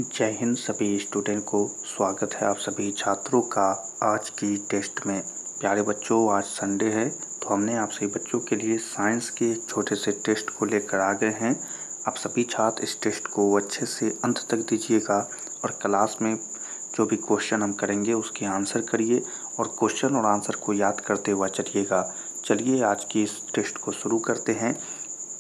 जय हिंद सभी स्टूडेंट को स्वागत है आप सभी छात्रों का आज की टेस्ट में। प्यारे बच्चों, आज संडे है तो हमने आप सभी बच्चों के लिए साइंस के एक छोटे से टेस्ट को लेकर आ गए हैं। आप सभी छात्र इस टेस्ट को अच्छे से अंत तक दीजिएगा और क्लास में जो भी क्वेश्चन हम करेंगे उसके आंसर करिए और क्वेश्चन और आंसर को याद करते हुए चलिएगा। चलिए आज की इस टेस्ट को शुरू करते हैं।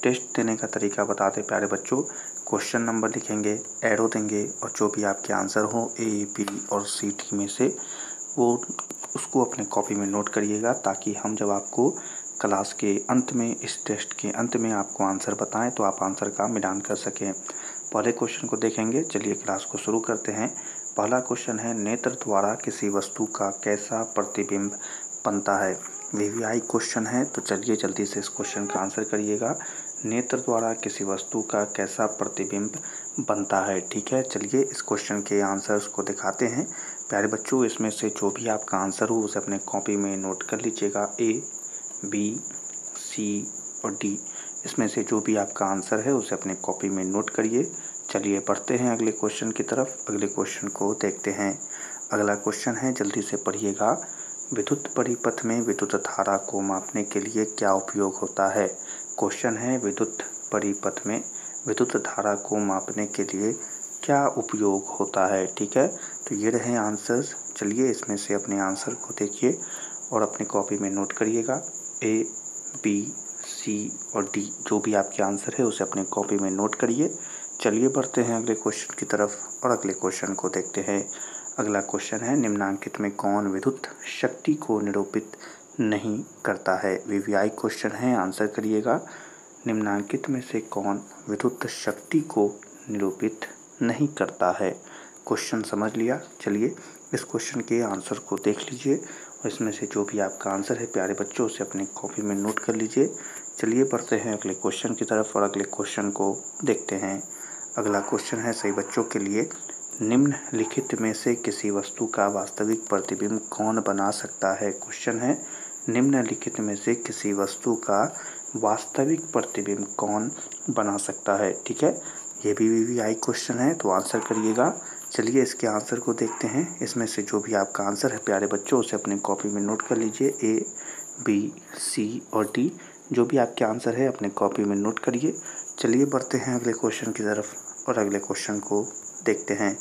टेस्ट देने का तरीका बताते प्यारे बच्चों। क्वेश्चन नंबर लिखेंगे, एरो देंगे और जो भी आपके आंसर हो ए, बी और सी, डी में से वो उसको अपने कॉपी में नोट करिएगा, ताकि हम जब आपको क्लास के अंत में, इस टेस्ट के अंत में आपको आंसर बताएं तो आप आंसर का मिलान कर सकें। पहले क्वेश्चन को देखेंगे। चलिए क्लास को शुरू करते हैं। पहला क्वेश्चन है, नेत्र द्वारा किसी वस्तु का कैसा प्रतिबिंब बनता है। वीवीआई क्वेश्चन है, तो चलिए जल्दी से इस क्वेश्चन का आंसर करिएगा। नेत्र द्वारा किसी वस्तु का कैसा प्रतिबिंब बनता है। ठीक है, चलिए इस क्वेश्चन के आंसर्स को दिखाते हैं। प्यारे बच्चों, इसमें से जो भी आपका आंसर हो उसे अपने कॉपी में नोट कर लीजिएगा। ए, बी, सी और डी, इसमें से जो भी आपका आंसर है उसे अपने कॉपी में नोट करिए। चलिए पढ़ते हैं अगले क्वेश्चन की तरफ। अगले क्वेश्चन को देखते हैं। अगला क्वेश्चन है, जल्दी से पढ़िएगा। विद्युत परिपथ में विद्युत धारा को मापने के लिए क्या उपयोग होता है। क्वेश्चन है, विद्युत परिपथ में विद्युत धारा को मापने के लिए क्या उपयोग होता है। ठीक है, तो ये रहे आंसर्स। चलिए इसमें से अपने आंसर को देखिए और अपनी कॉपी में नोट करिएगा। ए, बी, सी और डी, जो भी आपके आंसर है उसे अपने कॉपी में नोट करिए। चलिए बढ़ते हैं अगले क्वेश्चन की तरफ और अगले क्वेश्चन को देखते हैं। अगला क्वेश्चन है, निम्नलिखित में कौन विद्युत शक्ति को निरूपित नहीं करता है। वीवीआई क्वेश्चन है, आंसर करिएगा। निम्नलिखित में से कौन विद्युत शक्ति को निरूपित नहीं करता है। क्वेश्चन समझ लिया। चलिए इस क्वेश्चन के आंसर को देख लीजिए और इसमें से जो भी आपका आंसर है प्यारे बच्चों उसे अपनी कॉपी में नोट कर लीजिए। चलिए बढ़ते हैं अगले क्वेश्चन की तरफ और अगले क्वेश्चन को देखते हैं। अगला क्वेश्चन है सही बच्चों के लिए, निम्नलिखित में से किसी वस्तु का वास्तविक प्रतिबिंब कौन बना सकता है। क्वेश्चन है, निम्नलिखित में से किसी वस्तु का वास्तविक प्रतिबिंब कौन बना सकता है। ठीक है, ये भी वीवीआई क्वेश्चन है, तो आंसर करिएगा। चलिए इसके आंसर को देखते हैं। इसमें से जो भी आपका आंसर है प्यारे बच्चों उसे अपने कॉपी में नोट कर लीजिए। ए, बी, सी और डी, जो भी आपके आंसर है अपने कॉपी में नोट करिए। चलिए बढ़ते हैं अगले क्वेश्चन की तरफ और अगले क्वेश्चन को देखते हैं।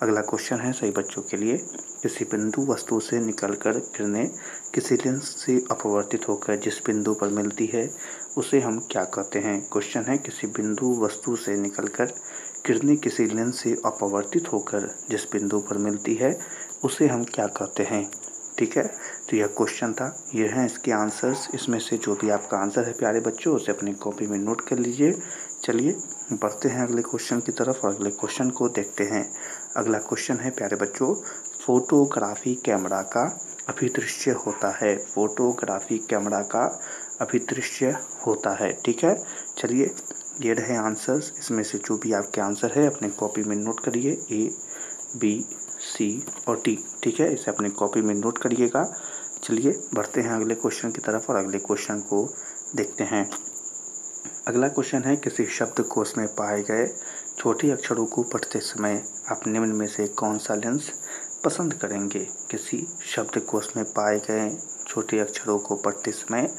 अगला क्वेश्चन है सही बच्चों के लिए, किसी बिंदु वस्तु से निकलकर किरणें किसी लेंस से अपवर्तित होकर जिस बिंदु पर मिलती है उसे हम क्या कहते हैं। क्वेश्चन है, किसी बिंदु वस्तु से निकलकर किरणें किसी लेंस से अपवर्तित होकर जिस बिंदु पर मिलती है उसे हम क्या कहते हैं। ठीक है, तो यह क्वेश्चन था। ये हैं इसके आंसर्स। इसमें से जो भी आपका आंसर है प्यारे बच्चों उसे अपनी कॉपी में नोट कर लीजिए। चलिए बढ़ते हैं अगले क्वेश्चन की तरफ और अगले क्वेश्चन को देखते हैं। अगला क्वेश्चन है प्यारे बच्चों, फोटोग्राफी कैमरा का अभिदृश्य होता है। फोटोग्राफी कैमरा का अभिदृश्य होता है। ठीक है, चलिए ये रहे आंसर्स। इसमें से जो भी आपके आंसर है अपने कॉपी में नोट करिए। ए, बी, सी और डी। ठीक है, इसे अपने कॉपी में नोट करिएगा। चलिए बढ़ते हैं अगले क्वेश्चन की तरफ और अगले क्वेश्चन को देखते हैं। अगला क्वेश्चन है, किसी शब्दकोश में पाए गए छोटे अक्षरों को पढ़ते समय आप निम्न में से कौन सा लेंस पसंद करेंगे। किसी शब्दकोश में पाए गए छोटे अक्षरों को पढ़ते समय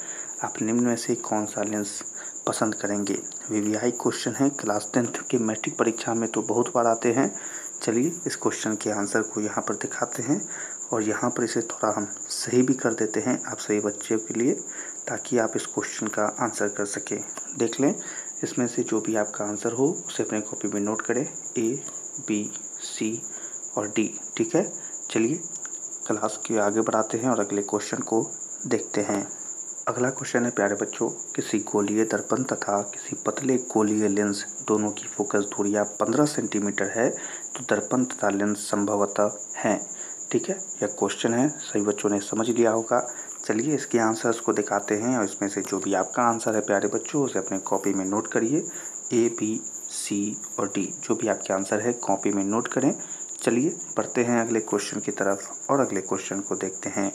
आप निम्न में से कौन सा लेंस पसंद करेंगे। वीवीआई क्वेश्चन है, क्लास 10th की मैट्रिक परीक्षा में तो बहुत बार आते हैं। चलिए इस क्वेश्चन के आंसर को यहाँ पर दिखाते हैं और यहाँ पर इसे थोड़ा हम सही भी कर देते हैं आप सही बच्चों के लिए, ताकि आप इस क्वेश्चन का आंसर कर सकें। देख लें, इसमें से जो भी आपका आंसर हो उसे अपने कॉपी में नोट करें। ए, बी, सी और डी। ठीक है, चलिए क्लास के आगे बढ़ाते हैं और अगले क्वेश्चन को देखते हैं। अगला क्वेश्चन है प्यारे बच्चों, किसी गोलीय दर्पण तथा किसी पतले गोलीय लेंस दोनों की फोकस दूरियां 15 सेंटीमीटर है तो दर्पण तथा लेंस संभवतः हैं। ठीक है, यह क्वेश्चन है, सही बच्चों ने समझ लिया होगा। चलिए इसके आंसर्स को दिखाते हैं और इसमें से जो भी आपका आंसर है प्यारे बच्चों उसे अपने कॉपी में नोट करिए। ए, बी, सी और डी, जो भी आपके आंसर है कॉपी में नोट करें। चलिए बढ़ते हैं अगले क्वेश्चन की तरफ और अगले क्वेश्चन को देखते हैं।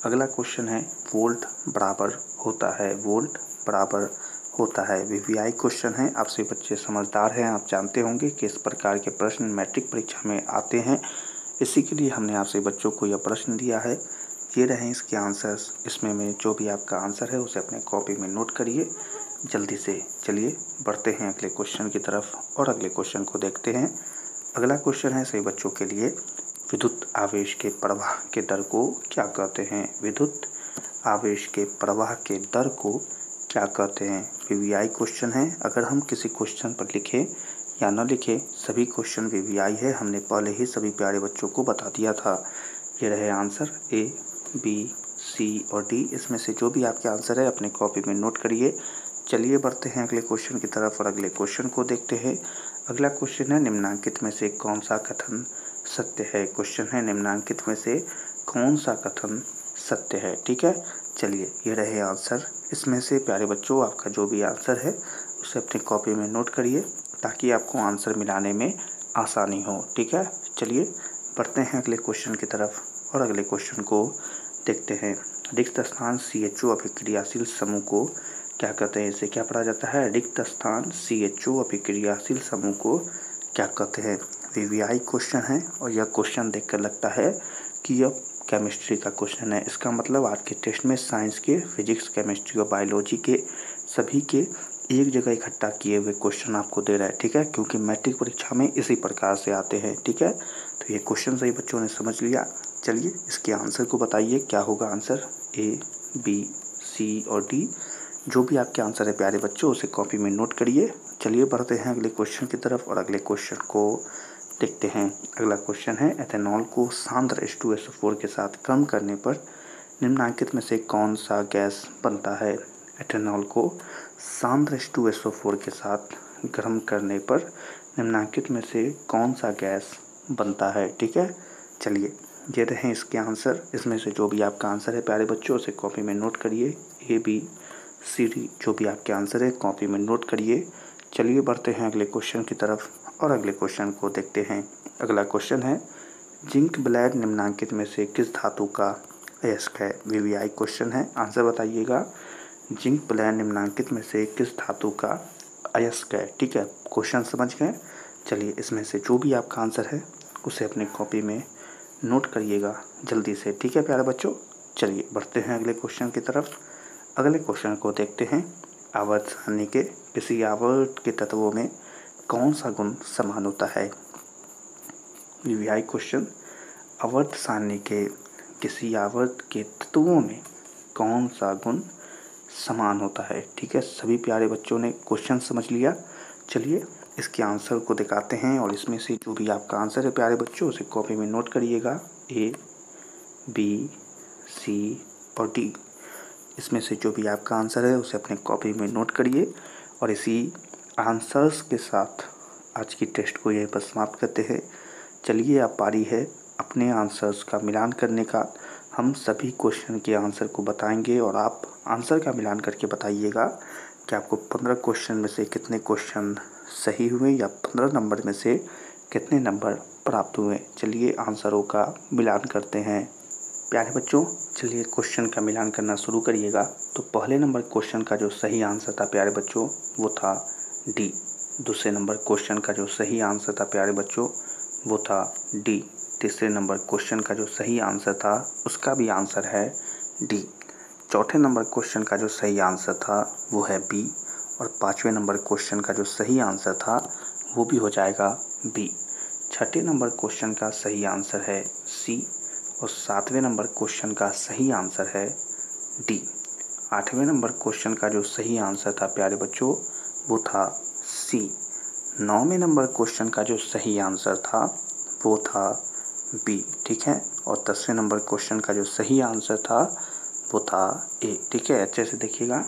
अगला क्वेश्चन है, वोल्ट बराबर होता है होता है। वीवीआई क्वेश्चन है। आप सभी बच्चे समझदार हैं, आप जानते होंगे कि इस प्रकार के प्रश्न मैट्रिक परीक्षा में आते हैं। इसी के लिए हमने आप सभी बच्चों को यह प्रश्न दिया है। ये रहे इसके आंसर्स। इसमें में जो भी आपका आंसर है उसे अपने कॉपी में नोट करिए जल्दी से। चलिए बढ़ते हैं अगले क्वेश्चन की तरफ और अगले क्वेश्चन को देखते हैं। अगला क्वेश्चन है सभी बच्चों के लिए, विद्युत आवेश के प्रवाह के दर को क्या कहते हैं? विद्युत आवेश के प्रवाह के दर को क्या कहते हैं? वीवीआई क्वेश्चन है। अगर हम किसी क्वेश्चन पर लिखें या न लिखें, सभी क्वेश्चन वीवीआई है। हमने पहले ही सभी प्यारे बच्चों को बता दिया था। ये रहे आंसर ए, बी, सी और डी। इसमें से जो भी आपके आंसर है अपने कॉपी में नोट करिए। चलिए बढ़ते हैं अगले क्वेश्चन की तरफ और अगले क्वेश्चन को देखते हैं। अगला क्वेश्चन है, निम्नलिखित में से कौन सा कथन सत्य है? क्वेश्चन है, निम्नलिखित में से कौन सा कथन सत्य है? ठीक है, चलिए ये रहे आंसर। इसमें से प्यारे बच्चों आपका जो भी आंसर है उसे अपनी कॉपी में नोट करिए ताकि आपको आंसर मिलाने में आसानी हो। ठीक है, चलिए बढ़ते हैं अगले क्वेश्चन की तरफ और अगले क्वेश्चन को देखते हैं। रिक्त स्थान CHO अभिक्रियाशील समूह को क्या कहते हैं? इसे क्या पढ़ा जाता है? रिक्त स्थान CHO अभिक्रियाशील समूह को क्या कहते हैं? वीवीआई क्वेश्चन है और यह क्वेश्चन देखकर लगता है कि यह केमिस्ट्री का क्वेश्चन है। इसका मतलब आज के टेस्ट में साइंस के, फिजिक्स, केमिस्ट्री और बायोलॉजी के सभी के एक जगह इकट्ठा किए हुए क्वेश्चन आपको दे रहा है। ठीक है, क्योंकि मैट्रिक परीक्षा में इसी प्रकार से आते हैं। ठीक है, तो ये क्वेश्चन सही बच्चों ने समझ लिया। चलिए इसके आंसर को बताइए, क्या होगा आंसर? ए, बी, सी और डी। जो भी आपके आंसर है प्यारे बच्चों उसे कॉपी में नोट करिए। चलिए बढ़ते हैं अगले क्वेश्चन की तरफ और अगले क्वेश्चन को देखते हैं। अगला क्वेश्चन है, एथेनॉल को सांद्र H2SO4 के साथ गर्म करने पर निम्नलिखित में से कौन सा गैस बनता है? एथेनॉल को सांद्र H2SO4 के साथ गर्म करने पर निम्नलिखित में से कौन सा गैस बनता है? ठीक है, चलिए ये रहे इसके आंसर। इसमें से जो भी आपका आंसर है प्यारे बच्चों उसे कॉपी में नोट करिए। ए, बी, सी, डी जो भी आपके आंसर है कॉपी में नोट करिए। चलिए बढ़ते हैं अगले क्वेश्चन की तरफ और अगले क्वेश्चन को देखते हैं। अगला क्वेश्चन है, जिंक ब्लेड निम्नलिखित में से किस धातु का अयस्क है? वीवीआई क्वेश्चन है, आंसर बताइएगा। जिंक ब्लेड निम्नलिखित में से किस धातु का अयस्क है? ठीक है, क्वेश्चन समझ गए। चलिए इसमें से जो भी आपका आंसर है उसे अपनी कॉपी में नोट करिएगा जल्दी से। ठीक है प्यारे बच्चों, चलिए बढ़ते हैं अगले क्वेश्चन की तरफ। अगले क्वेश्चन को देखते हैं। आवर्त सारणी के किसी आवर्त के तत्वों में कौन सा गुण समान होता है? वीवीआई क्वेश्चन, आवर्त सारणी के किसी आवर्त के तत्वों में कौन सा गुण समान होता है? ठीक है, सभी प्यारे बच्चों ने क्वेश्चन समझ लिया। चलिए इसके आंसर को दिखाते हैं और इसमें से जो भी आपका आंसर है प्यारे बच्चों उसे कॉपी में नोट करिएगा। ए, बी, सी और डी। इसमें से जो भी आपका आंसर है उसे अपने कॉपी में नोट करिए और इसी आंसर्स के साथ आज की टेस्ट को यहीं पर समाप्त करते हैं। चलिए अब पारी है अपने आंसर्स का मिलान करने का। हम सभी क्वेश्चन के आंसर को बताएंगे और आप आंसर का मिलान करके बताइएगा कि आपको 15 क्वेश्चन में से कितने क्वेश्चन सही हुए या 15 नंबर में से कितने नंबर प्राप्त हुए। चलिए आंसरों का मिलान करते हैं प्यारे बच्चों। चलिए क्वेश्चन का मिलान करना शुरू करिएगा। तो पहले नंबर क्वेश्चन का जो सही आंसर था प्यारे बच्चों वो था डी। दूसरे नंबर क्वेश्चन का जो सही आंसर था प्यारे बच्चों वो था डी। तीसरे नंबर क्वेश्चन का जो सही आंसर था उसका भी आंसर है डी। चौथे नंबर क्वेश्चन का जो सही आंसर था वो है बी और पाँचवें नंबर क्वेश्चन का जो सही आंसर था वो भी हो जाएगा बी। छठे नंबर क्वेश्चन का सही आंसर है सी और सातवें नंबर क्वेश्चन का सही आंसर है डी। आठवें नंबर क्वेश्चन का जो सही आंसर था प्यारे बच्चों वो था सी। नौवें नंबर क्वेश्चन का जो सही आंसर था वो था बी। ठीक है, और 10वें नंबर क्वेश्चन का जो सही आंसर था वो था ए। ठीक है, अच्छे से देखिएगा।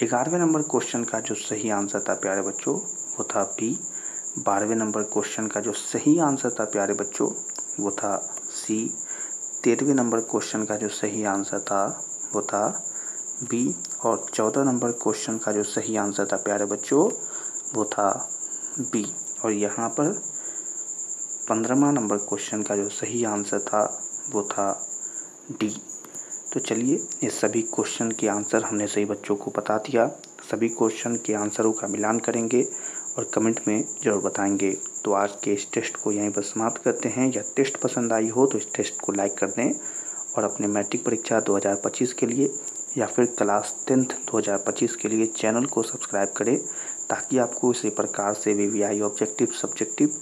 11वें नंबर क्वेश्चन का जो सही आंसर था प्यारे बच्चों वो था बी। 12वें नंबर क्वेश्चन का जो सही आंसर था प्यारे बच्चों वो था सी। 13वें नंबर क्वेश्चन का जो सही आंसर था वो था बी और 14 नंबर क्वेश्चन का जो सही आंसर था प्यारे बच्चों वो था बी। और यहाँ पर 15वां नंबर क्वेश्चन का जो सही आंसर था वो था डी। तो चलिए ये सभी क्वेश्चन के आंसर हमने सही बच्चों को बता दिया। सभी क्वेश्चन के आंसरों का मिलान करेंगे और कमेंट में ज़रूर बताएंगे। तो आज के इस टेस्ट को यहीं पर समाप्त करते हैं। यह टेस्ट पसंद आई हो तो इस टेस्ट को लाइक कर दें और अपने मैट्रिक परीक्षा 2025 के लिए या फिर क्लास 10th 2025 के लिए चैनल को सब्सक्राइब करें, ताकि आपको इसी प्रकार से वीवीआई ऑब्जेक्टिव, सब्जेक्टिव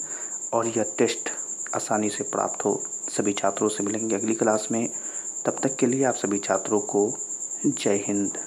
और यह टेस्ट आसानी से प्राप्त हो। सभी छात्रों से मिलेंगे अगली क्लास में। तब तक के लिए आप सभी छात्रों को जय हिंद।